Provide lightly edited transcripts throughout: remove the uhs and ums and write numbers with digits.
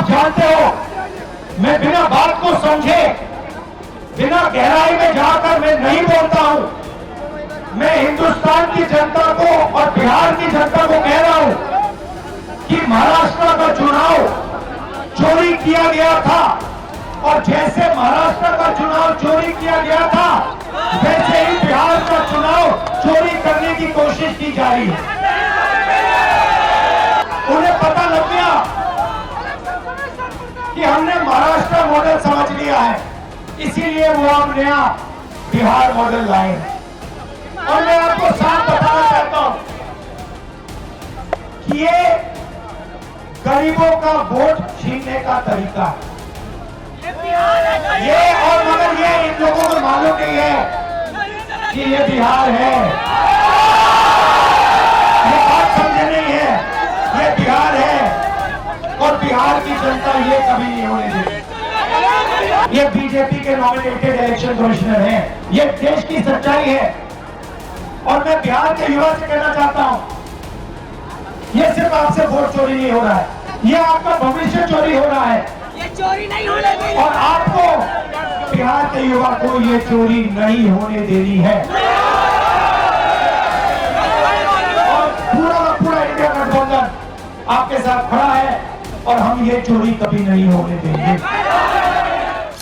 जानते हो, मैं बिना बात को समझे, बिना गहराई में जाकर मैं नहीं बोलता हूं। मैं हिंदुस्तान की जनता को और बिहार की जनता को कह रहा हूं कि महाराष्ट्र का चुनाव चोरी किया गया था, और जैसे महाराष्ट्र का चुनाव चोरी किया गया था, वैसे ही बिहार का चुनाव चोरी करने की कोशिश की जा रही है। उन्हें पता लग गया कि हमने महाराष्ट्र मॉडल समझ लिया है, इसीलिए वो हम नया बिहार मॉडल लाए हैं। और मैं आपको साफ बताना चाहता हूं कि ये गरीबों का वोट छीनने का तरीका है। ये और मगर ये इन लोगों को मालूम नहीं है कि ये बिहार है। ये बात समझे नहीं है, ये बिहार है और बिहार की जनता ये कभी नहीं होने देगी। ये बीजेपी के नॉमिनेटेड इलेक्शन कमिश्नर हैं, ये देश की सच्चाई है। और मैं बिहार के युवा से कहना चाहता हूं, ये सिर्फ आपसे वोट चोरी नहीं हो रहा है, ये आपका भविष्य चोरी हो रहा है। ये चोरी नहीं होने देनी, और आपको बिहार के युवा को ये चोरी नहीं होने देनी है। और पूरा का पूरा इंडिया गठबंधन आपके साथ खड़ा है और हम ये चोरी कभी नहीं होने देंगे।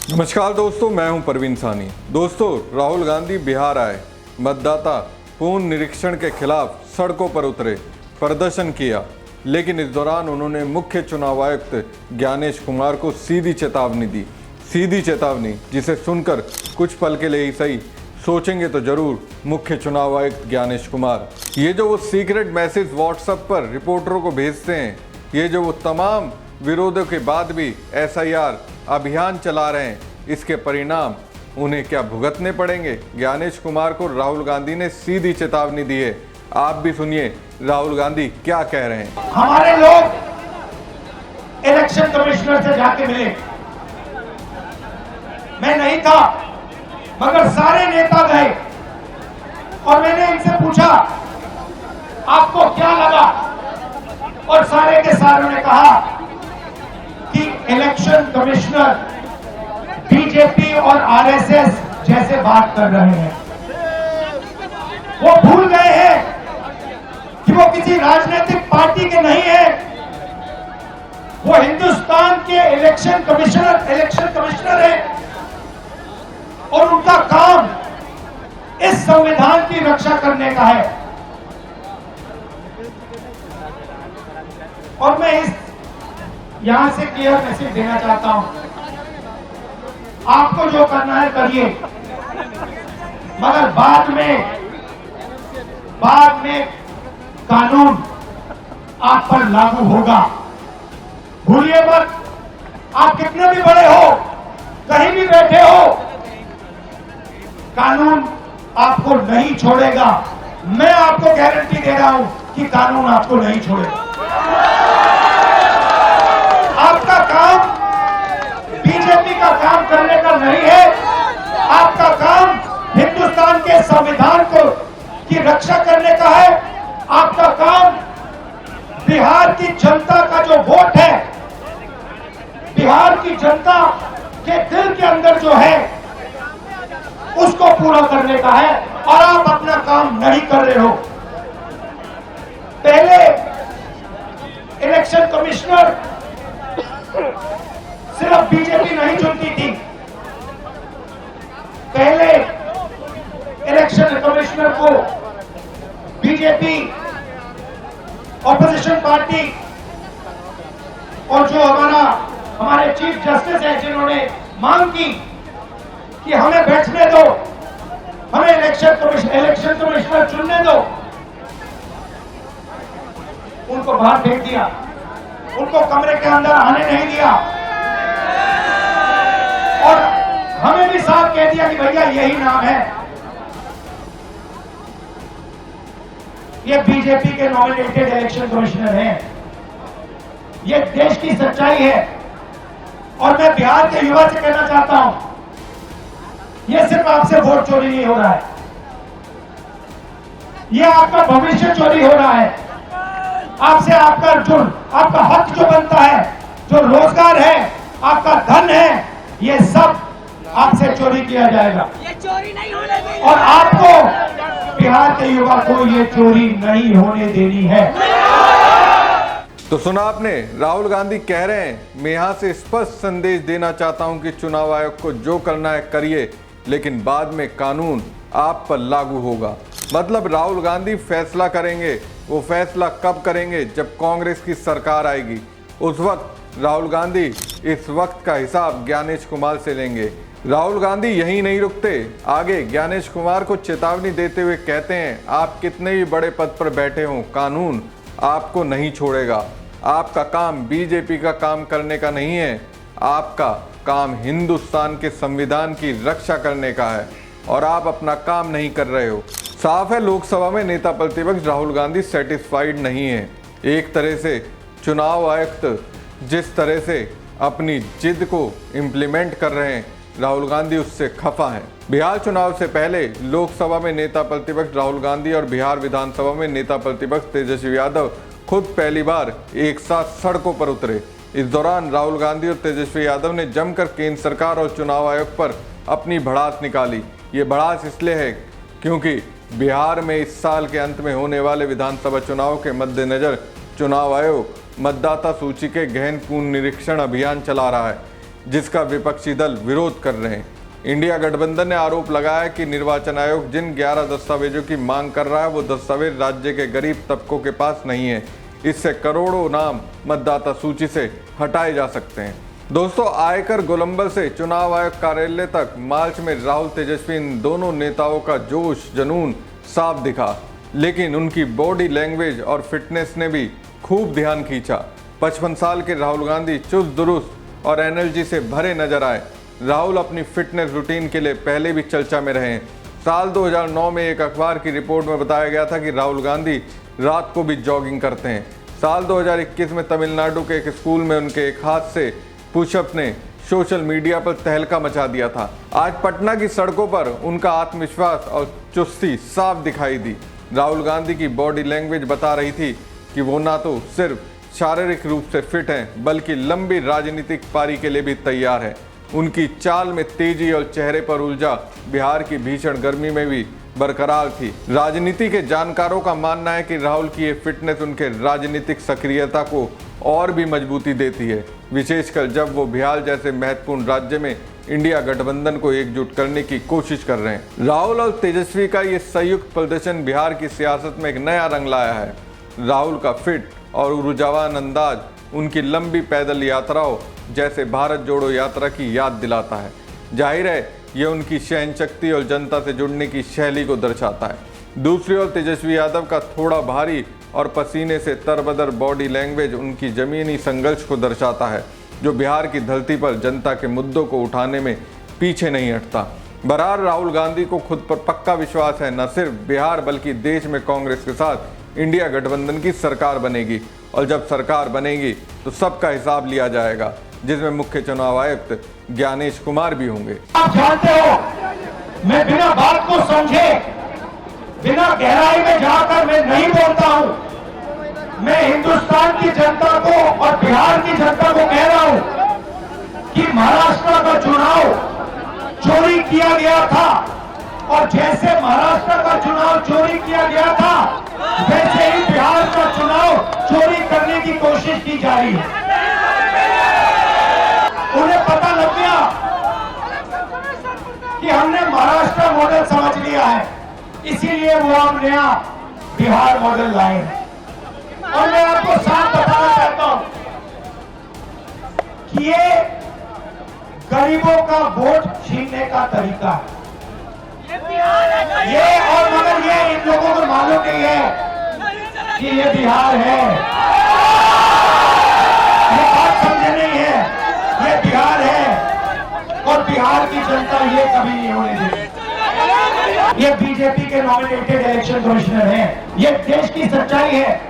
नमस्कार दोस्तों, मैं हूं परवीन सानी। दोस्तों, राहुल गांधी बिहार आए, मतदाता पूर्ण निरीक्षण के खिलाफ सड़कों पर उतरे, प्रदर्शन किया, लेकिन इस दौरान उन्होंने मुख्य चुनाव आयुक्त ज्ञानेश कुमार को सीधी चेतावनी दी। सीधी चेतावनी जिसे सुनकर कुछ पल के लिए ही सही सोचेंगे तो जरूर मुख्य चुनाव आयुक्त ज्ञानेश कुमार। ये जो वो सीक्रेट मैसेज व्हाट्सएप पर रिपोर्टरों को भेजते हैं, ये जो वो तमाम विरोधों के बाद भी SIR अभियान चला रहे हैं, इसके परिणाम उन्हें क्या भुगतने पड़ेंगे? ज्ञानेश कुमार को राहुल गांधी ने सीधी चेतावनी दी है। आप भी सुनिए राहुल गांधी क्या कह रहे हैं। हमारे लोग इलेक्शन कमिश्नर से जाके मिले, मैं नहीं था मगर सारे नेता गए और मैंने इनसे पूछा आपको क्या लगा, और सारे के सारों ने कहा कि इलेक्शन कमिश्नर बीजेपी और RSS जैसे बात कर रहे हैं। वो भूल गए हैं कि वो किसी राजनीतिक पार्टी के नहीं है, वो हिंदुस्तान के इलेक्शन कमिश्नर है और उनका काम इस संविधान की रक्षा करने का है। और मैं यहां से क्लियर मैसेज देना चाहता हूं, आपको जो करना है करिए, मगर बाद में कानून आप पर लागू होगा। भूलिए मत, आप कितने भी बड़े हो, कहीं भी बैठे हो, कानून आपको नहीं छोड़ेगा। मैं आपको गारंटी दे रहा हूं कि कानून आपको नहीं छोड़ेगा। आपका काम बीजेपी का काम करने का नहीं है, आपका काम हिंदुस्तान के संविधान की रक्षा करने का है। आपका काम बिहार की जनता का जो वोट है, बिहार की जनता के दिल के अंदर जो है, उसको पूरा करने का है। और आप अपना काम नहीं कर रहे हो। पहले इलेक्शन कमिश्नर सिर्फ बीजेपी नहीं चुनती थी, पहले इलेक्शन कमिश्नर को बीजेपी, ऑपोजिशन पार्टी और जो हमारे चीफ जस्टिस हैं, जिन्होंने मांग की कि हमें बैठने दो, हमें इलेक्शन कमिश्नर चुनने दो, उनको बाहर फेंक दिया, उनको कमरे के अंदर आने नहीं दिया और हमें भी साफ कह दिया कि भैया यही नाम है। ये बीजेपी के नॉमिनेटेड इलेक्शन कमिश्नर हैं, ये देश की सच्चाई है। और मैं बिहार के युवा से कहना चाहता हूं, ये सिर्फ आपसे वोट चोरी नहीं हो रहा है, ये आपका भविष्य चोरी हो रहा है। आपसे आपका हक जो बनता है जो रोजगार है, आपका धन है, ये सब आपसे चोरी किया जाएगा। ये चोरी नहीं होने देंगे। और आपको, बिहार के युवा को, ये चोरी नहीं होने देनी है। तो सुना आपने, राहुल गांधी कह रहे हैं, मैं यहां से स्पष्ट संदेश देना चाहता हूं कि चुनाव आयोग को जो करना है करिए, लेकिन बाद में कानून आप पर लागू होगा। मतलब राहुल गांधी फैसला करेंगे। वो फैसला कब करेंगे? जब कांग्रेस की सरकार आएगी, उस वक्त राहुल गांधी इस वक्त का हिसाब ज्ञानेश कुमार से लेंगे। राहुल गांधी यहीं नहीं रुकते, आगे ज्ञानेश कुमार को चेतावनी देते हुए कहते हैं, आप कितने भी बड़े पद पर बैठे हों, कानून आपको नहीं छोड़ेगा। आपका काम बीजेपी का काम करने का नहीं है, आपका काम हिंदुस्तान के संविधान की रक्षा करने का है, और आप अपना काम नहीं कर रहे हो। साफ है, लोकसभा में नेता प्रतिपक्ष राहुल गांधी सेटिस्फाइड नहीं है। एक तरह से चुनाव आयुक्त जिस तरह से अपनी जिद को इम्प्लीमेंट कर रहे हैं, राहुल गांधी उससे खफा है। बिहार चुनाव से पहले लोकसभा में नेता प्रतिपक्ष राहुल गांधी और बिहार विधानसभा में नेता प्रतिपक्ष तेजस्वी यादव खुद पहली बार एक साथ सड़कों पर उतरे। इस दौरान राहुल गांधी और तेजस्वी यादव ने जमकर केंद्र सरकार और चुनाव आयोग पर अपनी भड़ास निकाली। ये भड़ास इसलिए है क्योंकि बिहार में इस साल के अंत में होने वाले विधानसभा चुनाव के मद्देनजर चुनाव आयोग मतदाता सूची के गहन पुनरीक्षण अभियान चला रहा है, जिसका विपक्षी दल विरोध कर रहे हैं। इंडिया गठबंधन ने आरोप लगाया कि निर्वाचन आयोग जिन 11 दस्तावेजों की मांग कर रहा है, वो दस्तावेज राज्य के गरीब तबकों के पास नहीं है। इससे करोड़ों नाम मतदाता सूची से हटाए जा सकते हैं। दोस्तों, आयकर गोलंबर से चुनाव आयोग कार्यालय तक मार्च में राहुल तेजस्वी इन दोनों नेताओं का जोश जुनून साफ दिखा, लेकिन उनकी बॉडी लैंग्वेज और फिटनेस ने भी खूब ध्यान खींचा। 55 साल के राहुल गांधी चुस्त दुरुस्त और एनर्जी से भरे नजर आए। राहुल अपनी फिटनेस रूटीन के लिए पहले भी चर्चा में रहे हैं। साल 2009 में एक अखबार की रिपोर्ट में बताया गया था कि राहुल गांधी रात को भी जॉगिंग करते हैं। साल 2021 में तमिलनाडु के एक स्कूल में उनके एक हाथ से पुशअप ने सोशल मीडिया पर तहलका मचा दिया था। आज पटना की सड़कों पर उनका आत्मविश्वास और चुस्ती साफ दिखाई दी। राहुल गांधी की बॉडी लैंग्वेज बता रही थी कि वो ना तो सिर्फ शारीरिक रूप से फिट हैं, बल्कि लंबी राजनीतिक पारी के लिए भी तैयार है। उनकी चाल में तेजी और चेहरे पर ऊर्जा बिहार की भीषण गर्मी में भी बरकरार थी। राजनीति के जानकारों का मानना है कि राहुल की ये फिटनेस उनके राजनीतिक सक्रियता को और भी मजबूती देती है, विशेषकर जब वो बिहार जैसे महत्वपूर्ण राज्य में इंडिया गठबंधन को एकजुट करने की कोशिश कर रहे हैं। राहुल और तेजस्वी का ये संयुक्त प्रदर्शन बिहार की सियासत में एक नया रंग लाया है। राहुल का फिट और ऊर्जावान अंदाज उनकी लंबी पैदल यात्राओं जैसे भारत जोड़ो यात्रा की याद दिलाता है। जाहिर है, ये उनकी सहनशक्ति और जनता से जुड़ने की शैली को दर्शाता है। दूसरी ओर तेजस्वी यादव का थोड़ा भारी और पसीने से तरबदर बॉडी लैंग्वेज उनकी जमीनी संघर्ष को दर्शाता है, जो बिहार की धरती पर जनता के मुद्दों को उठाने में पीछे नहीं हटता। बहरहाल राहुल गांधी को खुद पर पक्का विश्वास है, न सिर्फ बिहार बल्कि देश में कांग्रेस के साथ इंडिया गठबंधन की सरकार बनेगी, और जब सरकार बनेगी तो सबका हिसाब लिया जाएगा, जिसमें मुख्य चुनाव आयुक्त ज्ञानेश कुमार भी होंगे। आप जानते हो, मैं बिना बात को समझे, बिना गहराई में जाकर मैं नहीं बोलता हूं। मैं हिंदुस्तान की जनता को और बिहार की जनता को कह रहा हूं कि महाराष्ट्र का चुनाव चोरी किया गया था, और जैसे महाराष्ट्र का चुनाव चोरी किया गया था, वैसे ही बिहार का चुनाव चोरी करने की कोशिश की जा रही है। उन्हें पता लग गया कि हमने महाराष्ट्र मॉडल समझ लिया है, इसीलिए वो हम नया बिहार मॉडल लाए हैं। और मैं आपको साफ बताना चाहता हूं कि ये गरीबों का वोट छीनने का तरीका है। ये और मगर ये इन लोगों को मालूम नहीं है कि ये बिहार है। ये बात समझे नहीं है, ये बिहार है, और बिहार की जनता ये कभी नहीं होने देगी। ये बीजेपी के नॉमिनेटेड इलेक्शन कमिश्नर हैं, ये देश की सच्चाई है।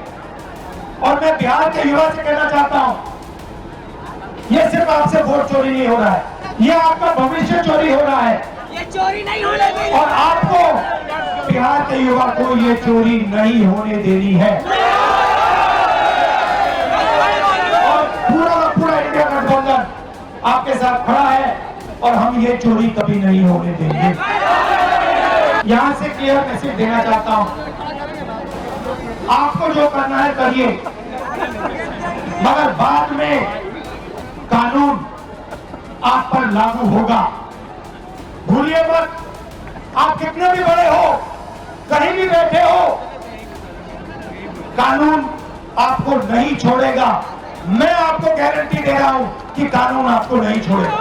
और मैं बिहार के युवा से कहना चाहता हूं, ये सिर्फ आपसे वोट चोरी नहीं हो रहा है, ये आपका भविष्य चोरी हो रहा है। ये चोरी नहीं होने देंगे। और आपको, बिहार के युवा को, ये चोरी नहीं होने देनी है। और पूरा का पूरा आपके साथ खड़ा है और हम ये चोरी कभी नहीं होने देंगे। यहां से क्लियर मैसेज देना चाहता हूं, आपको जो करना है करिए, मगर बाद में कानून आप पर लागू होगा। भूलिए मत, आप कितने भी बड़े हो, कहीं भी बैठे हो, कानून आपको नहीं छोड़ेगा। मैं आपको गारंटी दे रहा हूं कि कानून आपको नहीं छोड़ेगा।